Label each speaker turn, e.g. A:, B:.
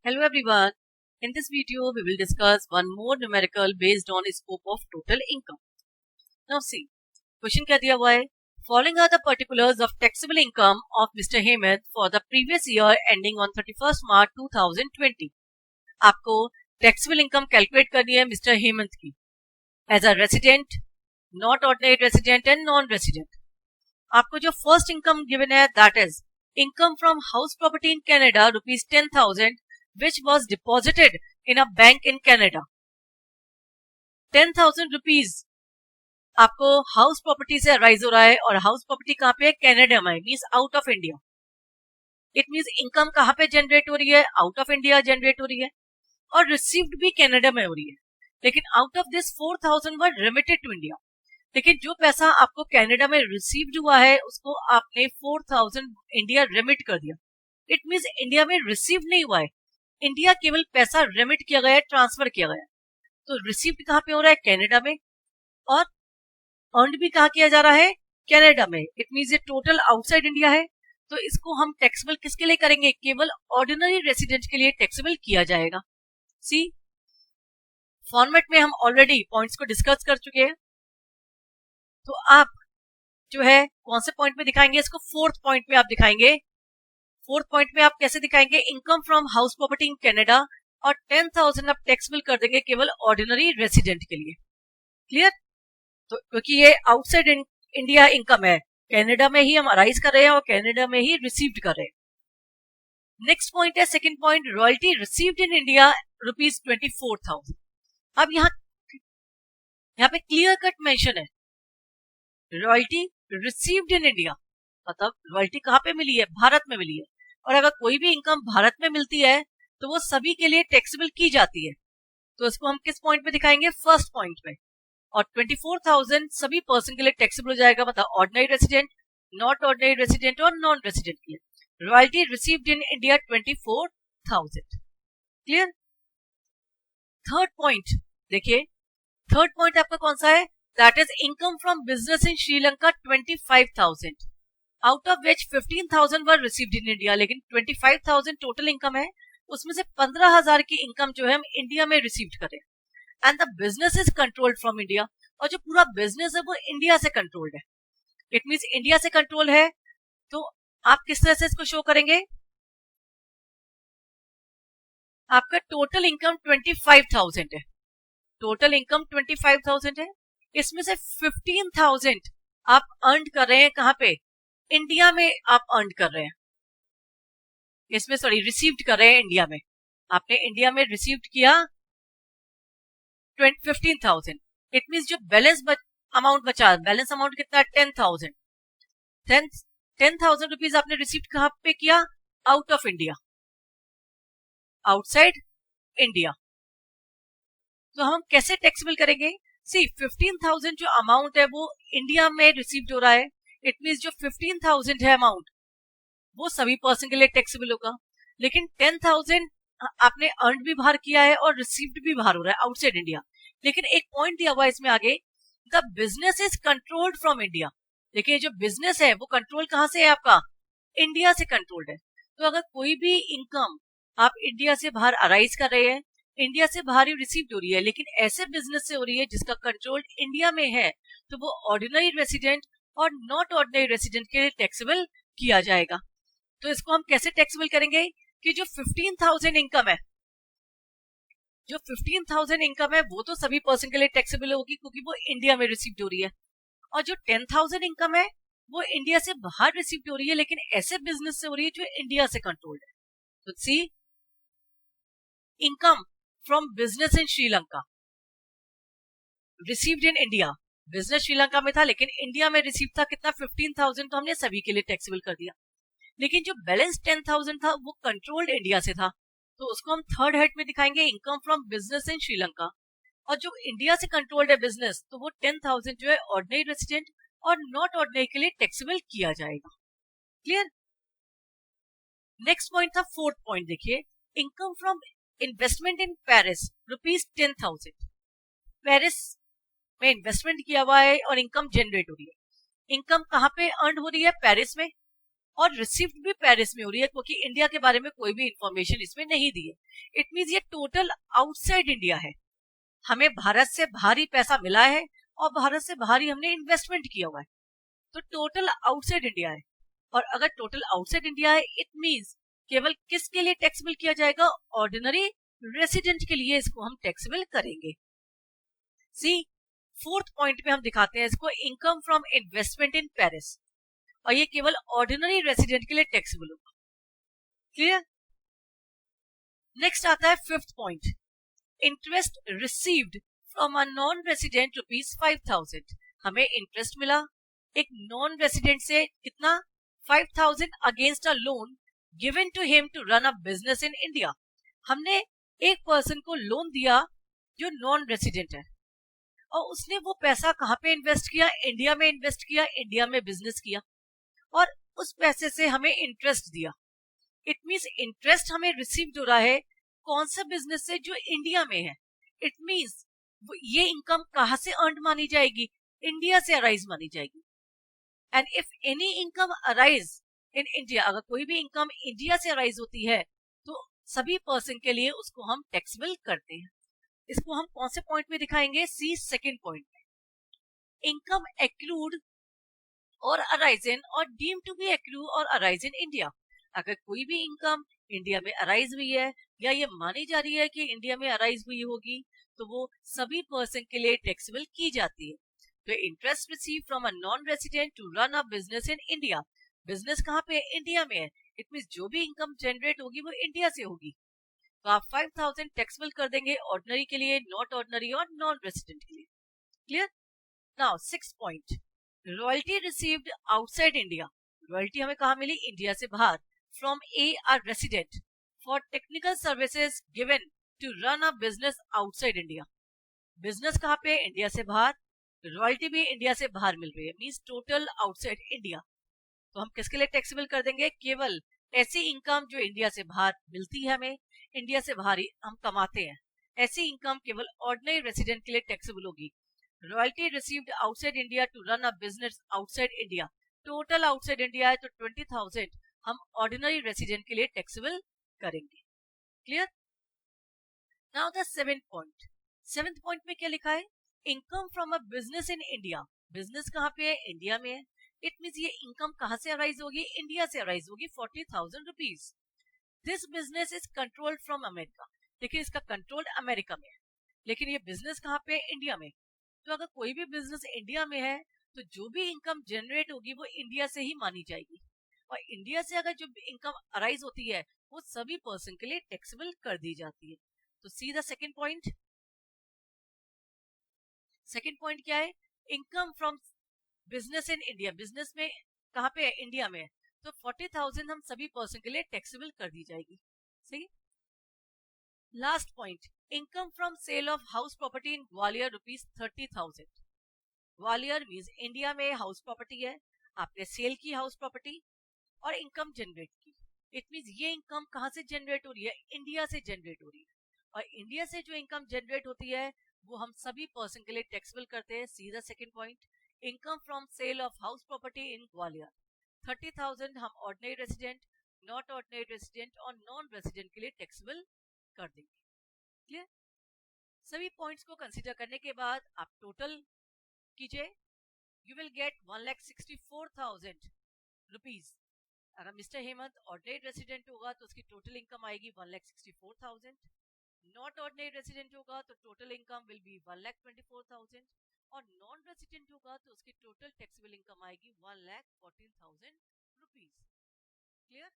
A: Hello everyone. In this video, we will discuss one more numerical based on scope of total income. Now see, question क्या दिया हुआ है? Following are the particulars of taxable income of Mr. Hemant for the previous year ending on 31st March 2020. आपको taxable income calculate करनी है Mr. Hemant की as a resident, not ordinary resident and non-resident. आपको जो first income given है that is income from house property in Canada rupees 10,000 which was deposited in a bank in Canada. 10,000 rupees आपको house property से arise हो रहा है और house property कहाँ पे है? कनाडा में, means out of India. It means income कहाँ पे जनरेट हो रही है? आउट ऑफ इंडिया जनरेट हो रही है और रिसीव्ड भी कनाडा में हो रही है. लेकिन out of this 4,000 were remitted to India. लेकिन जो पैसा आपको कनाडा में रिसीव्ड हुआ है उसको आपने 4,000 इंडिया रिमिट कर दिया. इट मीन्स इंडिया में रिसीव नहीं हुआ है, इंडिया केवल पैसा रिमिट किया गया है, ट्रांसफर किया गया है. तो रिसीव्ड कहाँ पे हो रहा है? कनाडा में. और अर्नड भी कहाँ किया जा रहा है? कनाडा में. इट मीन्स ये टोटल आउटसाइड इंडिया है. तो इसको हम टैक्सेबल किसके लिए करेंगे? केवल ऑर्डिनरी रेसिडेंट के लिए टैक्सेबल किया जाएगा. सी फॉर्मेट में हम ऑलरेडी पॉइंट्स को डिस्कस कर चुके हैं. तो आप जो है कौन से पॉइंट में दिखाएंगे इसको? फोर्थ पॉइंट में आप दिखाएंगे. फोर्थ पॉइंट में आप कैसे दिखाएंगे? Income from house property in Canada और 10,000 आप टैक्सेबल कर देंगे केवल ऑर्डिनरी रेसिडेंट के लिए. क्लियर? तो क्योंकि ये आउटसाइड इंडिया इनकम है, कनाडा में ही हम अराइज कर रहे हैं और कनाडा में ही रिसीव्ड कर रहे हैं. नेक्स्ट पॉइंट है second point, royalty received in India rupees 24,000. अब यहाँ पे क्लियर कट मेंशन है रॉयल्टी रिसीव्ड इन इंडिया. मतलब रॉयल्टी कहाँ पे मिली है? भारत में मिली है. और अगर कोई भी इनकम भारत में मिलती है तो वो सभी के लिए टैक्सेबल की जाती है. तो इसको हम किस पॉइंट पे दिखाएंगे? फर्स्ट पॉइंट में. और 24,000 सभी पर्सन के लिए टैक्सेबल हो जाएगा, मतलब ordinary resident, not ordinary resident और नॉन रेसिडेंट के लिए. Royalty received in India 24,000. Clear? Third point देखिए, थर्ड पॉइंट आपका कौन सा है? That is income from business in Sri Lanka 25,000, out of which 15,000 were received in India. लेकिन 25,000 टोटल इनकम है, उसमें से 15,000 की इनकम जो है हम इंडिया में रिसीव्ड करें. And the business is controlled from India. और जो पूरा बिजनेस है वो इंडिया से कंट्रोल्ड है. इट मीन्स इंडिया से कंट्रोल है. तो आप किस तरह से इसको शो करेंगे? आपका टोटल इनकम 25,000 है. टोटल इनकम 25,000 है. इसमें से 15,000 आप अर्न कर रहे हैं कहां पे? इंडिया में आप अर्न कर रहे हैं. इसमें सॉरी रिसीव्ड कर रहे हैं इंडिया में. आपने इंडिया में रिसीव्ड किया 15,000. इट मीन्स जो बैलेंस अमाउंट बचा, बैलेंस अमाउंट कितना है? 10,000. 10,000 रुपीज आपने रिसीव्ड कहां पे किया? Out of India, outside India. तो हम कैसे टैक्सेबल करेंगे? सी 15,000 जो अमाउंट है वो इंडिया में रिसीव्ड हो रहा है. इट मीन्स जो 15,000 है अमाउंट वो सभी पर्सन के लिए टैक्सेबल होगा. लेकिन 10,000 आपने अर्न भी बाहर किया है और रिसीव्ड भी बाहर हो रहा है आउटसाइड इंडिया. लेकिन एक पॉइंट दिया हुआ है इसमें आगे, the business is controlled from India. देखिए जो बिजनेस है वो कंट्रोल कहां से है? आपका इंडिया से कंट्रोल्ड है. तो अगर कोई भी इनकम आप इंडिया से बाहर अराइज कर रहे हैं, इंडिया से बाहर ही रिसीव्ड हो रही है, लेकिन ऐसे बिजनेस से हो रही है जिसका कंट्रोल इंडिया में है, तो वो ऑर्डिनरी रेसिडेंट और नॉट ऑर्डिनरी रेसिडेंट के लिए टैक्सेबल किया जाएगा. तो इसको हम कैसे टैक्सेबल करेंगे? कि जो 15,000 इनकम है, जो 15,000 इनकम है वो तो सभी पर्सन के लिए टैक्सेबल होगी क्योंकि वो इंडिया में रिसीव्ड हो रही है. और जो 10,000 इनकम है वो इंडिया से बाहर रिसीव्ड हो रही है, लेकिन ऐसे बिजनेस से हो रही है जो इंडिया से कंट्रोल्ड है. तो C income from business in Sri Lanka received in India. Business Sri Lanka में था लेकिन इंडिया में रिसीव था कितना? 15,000. तो हमने सभी के लिए टैक्सेबल कर दिया. लेकिन जो बैलेंस 10,000 था वो कंट्रोल्ड इंडिया से था, तो उसको हम थर्ड हेड में दिखाएंगे income from business in Sri Lanka. और जो इंडिया से कंट्रोल्ड है बिजनेस, तो वो 10,000 जो है ऑर्डिनरी रेसिडेंट और नॉट ऑर्डिनरी के लिए टैक्सेबल किया जाएगा. क्लियर? नेक्स्ट पॉइंट था फोर्थ पॉइंट. देखिए income from investment in Paris rupees 10,000. Paris में इन्वेस्टमेंट किया हुआ है और इनकम जनरेट हो रही है. इनकम कहां पे अर्न हो रही है? पेरिस में. और रिसीव्ड भी पेरिस में हो रही है, क्योंकि इंडिया के बारे में कोई भी इंफॉर्मेशन इसमें नहीं दी है। इट मींस ये टोटल आउटसाइड इंडिया है। हमें भारत से बाहर ही पैसा मिला है और भारत से बाहर ही हमने इन्वेस्टमेंट किया हुआ है, तो टोटल आउटसाइड इंडिया है। और अगर टोटल आउटसाइड इंडिया है, इट मींस केवल किसके लिए टैक्सेबल किया जाएगा? ऑर्डिनरी रेसिडेंट के लिए इसको हम टैक्सेबल करेंगे। सी, फोर्थ पॉइंट पे हम दिखाते हैं इसको, income from investment in Paris, और ये केवल ऑर्डिनरी रेसिडेंट के लिए टैक्सेबल होगा। क्लियर? नेक्स्ट आता है fifth point, interest received from a non resident ₹5,000। हमें इंटरेस्ट मिला एक नॉन रेसिडेंट से, कितना? 5,000 against a loan given to him to run a business in India. हमने एक पर्सन को लोन दिया जो नॉन रेसिडेंट है, और उसने वो पैसा कहाँ पे इन्वेस्ट किया? इंडिया में इन्वेस्ट किया, इंडिया में बिजनेस किया, और उस पैसे से हमें इंटरेस्ट दिया। इट मींस इंटरेस्ट हमें रिसीव हो रहा है कौन सा बिजनेस से? जो इंडिया में है। इट मींस ये इनकम कहां से अर्न मानी जाएगी? इंडिया से अराइज मानी जाएगी। And if any income arise in India, अगर कोई भी इनकम इंडिया से अराइज होती है तो सभी पर्सन के लिए उसको हम टैक्सेबल करते हैं। इसको हम कौन से पॉइंट में दिखाएंगे? सी, सेकेंड पॉइंट में, इनकम एक्लूड और अराइज इन और डीम टू बी एक्लू और अराइज इन इंडिया। अगर कोई भी इनकम इंडिया में अराइज हुई है या ये मानी जा रही है कि इंडिया में अराइज हुई होगी, तो वो सभी पर्सन के लिए टैक्सेबल की जाती है। तो interest receive from a non resident to run a business in India, business कहाँ पे है? इंडिया में है। इट मींस जो भी इनकम जनरेट होगी वो इंडिया से होगी। तो आप 5,000 टैक्सेबल कर देंगे ऑर्डिनरी के लिए, नॉट ऑर्डिनरी और नॉन रेसिडेंट के लिए। Clear? Now six point, royalty received outside India. Royalty हमें कहाँ मिली? इंडिया से बाहर। From a R resident for technical services given to run a business outside India. Business कहाँ पे? इंडिया से बाहर, रॉयल्टी भी इंडिया से बाहर मिल रही है, मींस टोटल आउटसाइड इंडिया। तो हम किसके लिए टैक्सेबल कर देंगे? केवल ऐसी इनकम जो इंडिया से बाहर मिलती है, हमें इंडिया से बाहर ही हम कमाते हैं, ऐसी इनकम केवल ऑर्डिनरी रेसिडेंट के लिए टैक्सेबल होगी। Royalty received outside India to run a business outside India, total outside India है तो 20,000 हम ऑर्डिनरी रेसिडेंट के लिए टैक्सेबल करेंगे। Clear? Now the seventh point, seventh point में क्या लिखा है? Income from a business in India. Business कहाँ पे है? इंडिया में है। इट मींस ये इनकम कहाँ से अराइज होगी? इंडिया से अराइज होगी, 40,000 rupees. This business is controlled from America. देखिए इसका कंट्रोल अमेरिका में है, लेकिन ये बिजनेस कहाँ पे है? इंडिया में। तो अगर कोई भी बिजनेस इंडिया में है तो जो भी इनकम जनरेट होगी वो इंडिया से ही मानी जाएगी, और इंडिया से अगर जो इनकम अराइज होती है वो सभी पर्सन के लिए टैक्सेबल कर दी जाती है। तो see the second point. Second point क्या है? Income from business in India. Business में कहाँ पे है? इंडिया में है, तो 40,000 हम सभी पर्सन के लिए टैक्सेबल कर दी जाएगी। सही। Last point, income from sale of house property in Gwalior ₹30,000। Gwalior means India में हाउस प्रॉपर्टी है, आपने सेल की हाउस प्रॉपर्टी और इनकम जनरेट की। इट मींस ये इनकम कहाँ से जनरेट हो रही है? इंडिया से जनरेट हो रही है, और इंडिया से जो इनकम जनरेट होती है वो हम सभी पर्सन के लिए टैक्सेबल करते हैं। सीधा second point, income from sale of house property in Gwalior 30,000 हम ordinary resident, not ordinary resident और नॉन रेसिडेंट के लिए टैक्सेबल कर देंगे। क्लियर? सभी पॉइंट्स को कंसीडर करने के बाद आप टोटल कीजिए, यू विल गेट 1,64,000 रुपीज। अगर मिस्टर हेमंत ऑर्डिनरी रेसिडेंट होगा तो उसकी टोटल इनकम आएगी 1,64,000, नॉट ऑर्डिनरी रेसिडेंट होगा तो टोटल इनकम विल बी 1,24,000, और नॉन रेसिडेंट होगा तो उसकी टोटल टैक्सेबल इनकम आएगी 1,14,000 रुपीज। क्लियर?